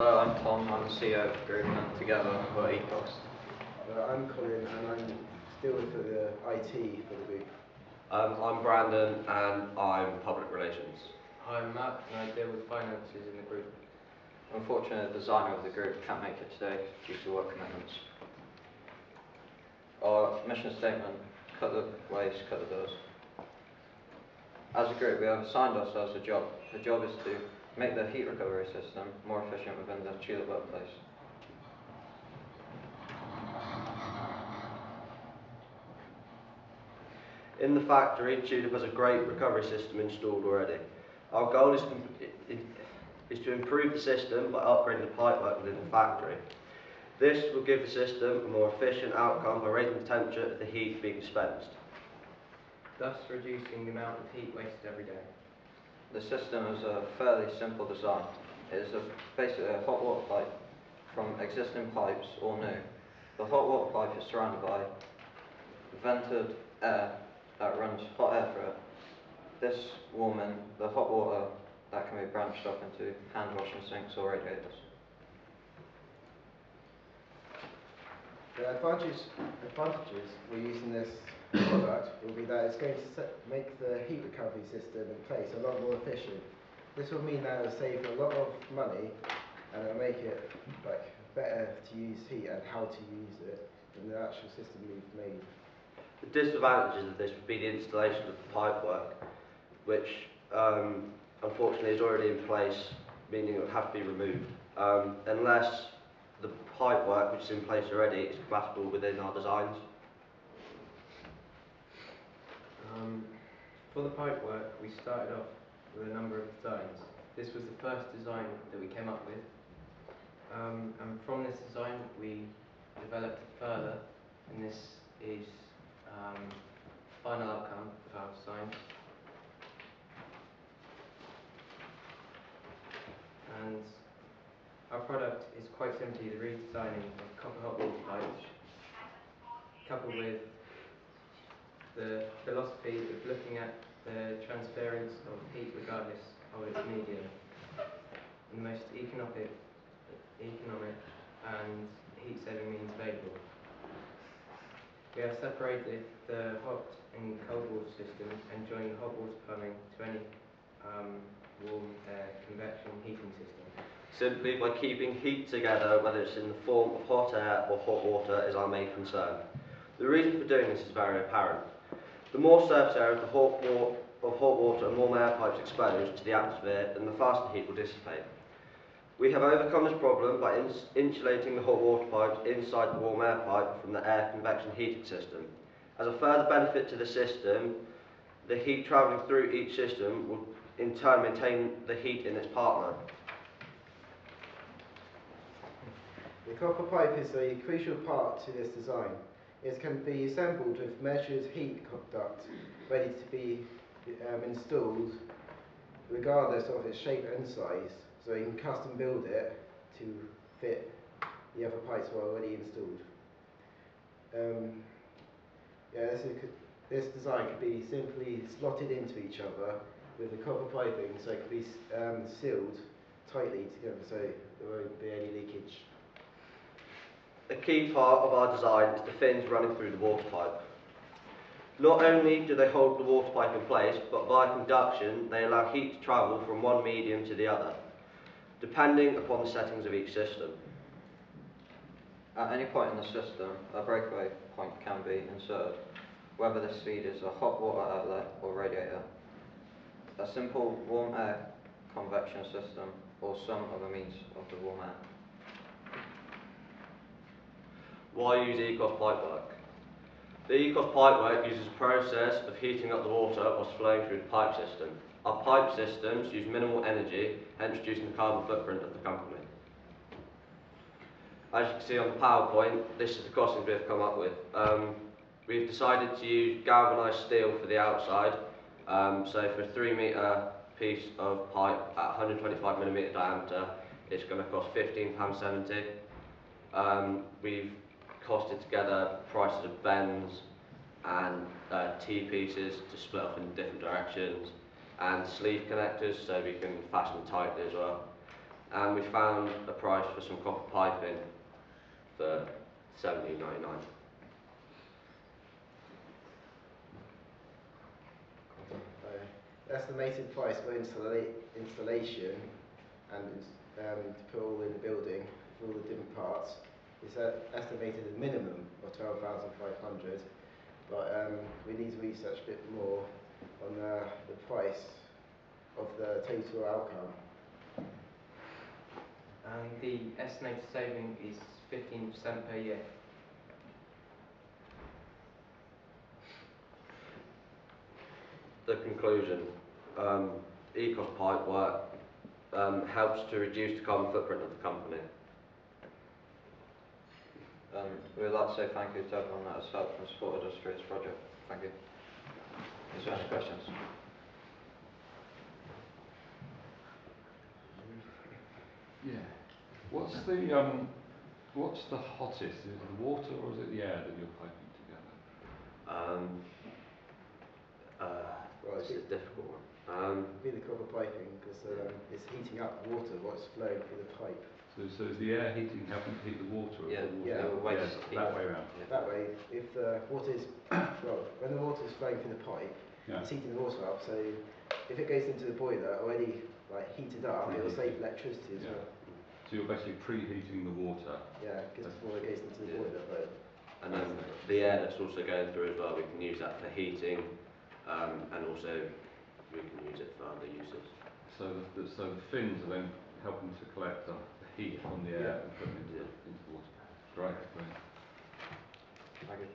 Hello, I'm Tom, I'm the CEO of the group, and together we're ECOS. I'm Colin, and I'm still with the IT for the group. I'm Brandon, and I'm Public Relations. Hi, I'm Matt, and I deal with finances in the group. Unfortunately, the designer of the group can't make it today due to work commitments. Our mission statement: cut the waste, cut the bills. As a group, we have assigned ourselves a job. The job is to make the heat recovery system more efficient within the tulip workplace. In the factory, Tulip has a great recovery system installed already. Our goal is to improve the system by upgrading the pipework within the factory. This will give the system a more efficient outcome by raising the temperature of the heat being dispensed, thus reducing the amount of heat wasted every day. The system is a fairly simple design. It is basically a hot water pipe from existing pipes, all new. The hot water pipe is surrounded by vented air that runs hot air through it. This warming the hot water that can be branched off into hand washing sinks or radiators. The advantages for using this product will be that it's going to make the heat recovery system in place a lot more efficient. This will mean that it will save a lot of money, and it will make it better to use heat and how to use it than the actual system we've made. The disadvantages of this would be the installation of the pipework, which unfortunately is already in place, meaning it would have to be removed, unless the pipework which is in place already is compatible within our designs. For the pipework, we started off with a number of designs. This was the first design that we came up with, and from this design we developed further, and this is final outcome of our design. And our product is quite simply the redesigning of copper hot water pipes, coupled with the philosophy of looking at the transference of heat regardless of its medium, and the most economic and heat-saving means available. We have separated the hot and cold water system and joined hot water plumbing to any warm air convection heating system. Simply by keeping heat together, whether it's in the form of hot air or hot water, is our main concern. The reason for doing this is very apparent. The more surface area of hot water and warm air pipes exposed to the atmosphere, then the faster heat will dissipate. We have overcome this problem by insulating the hot water pipes inside the warm air pipe from the air convection heating system. As a further benefit to the system, the heat travelling through each system will in turn maintain the heat in its partner. The copper pipe is a crucial part to this design. It can be assembled with measured heat duct ready to be installed regardless of its shape and size, so you can custom build it to fit the other pipes that are already installed. This design could be simply slotted into each other with the copper piping, so it could be sealed tightly together so there won't be any leakage. A key part of our design is the fins running through the water pipe. Not only do they hold the water pipe in place, but via conduction they allow heat to travel from one medium to the other, depending upon the settings of each system. At any point in the system, a breakaway point can be inserted, whether this feed is a hot water outlet or radiator, a simple warm air convection system, or some other means of the warm air. Why use ECOS pipework? The ECOS pipework uses a process of heating up the water whilst flowing through the pipe system. Our pipe systems use minimal energy, hence reducing the carbon footprint of the company. As you can see on the PowerPoint, this is the costings we have come up with. We've decided to use galvanised steel for the outside, so for a 3 metre piece of pipe at 125mm diameter, it's going to cost £15.70. We've costed together prices of bends and T-pieces to split off in different directions, and sleeve connectors so we can fasten tightly as well. and we found a price for some copper piping for £17.99. Estimated price for installation and to put all in the building for all the different parts is estimated a minimum of 12,500, but we need to research a bit more on the price of the total outcome. And the estimated saving is 15% per year. The conclusion, ECOS pipe work helps to reduce the carbon footprint of the company. We'd like to say thank you to everyone that has helped and supported us through this project. Thank you. Is there any questions? Yeah. What's the hottest? Is it the water or is it the air that you're piping together? Well, This is a difficult one. be the copper piping because it's heating up water what's flowing through the pipe. So is the air heating helping to heat the water? Or Yeah, the water? yeah, the waste Yes, heat. that way around. That way, if the water is well, when the water is flowing through the pipe, Yeah. it's heating the water up. So if it goes into the boiler already like heated up, it will save electricity as Yeah. well. So you're basically preheating the water. Yeah, because before it goes into the Yeah. boiler. But And then the air that's also going through as well, we can use that for heating, and also we can use it for other uses. So the fins are then helping to collect the heat from the air and put it into the water. Great. Thank you.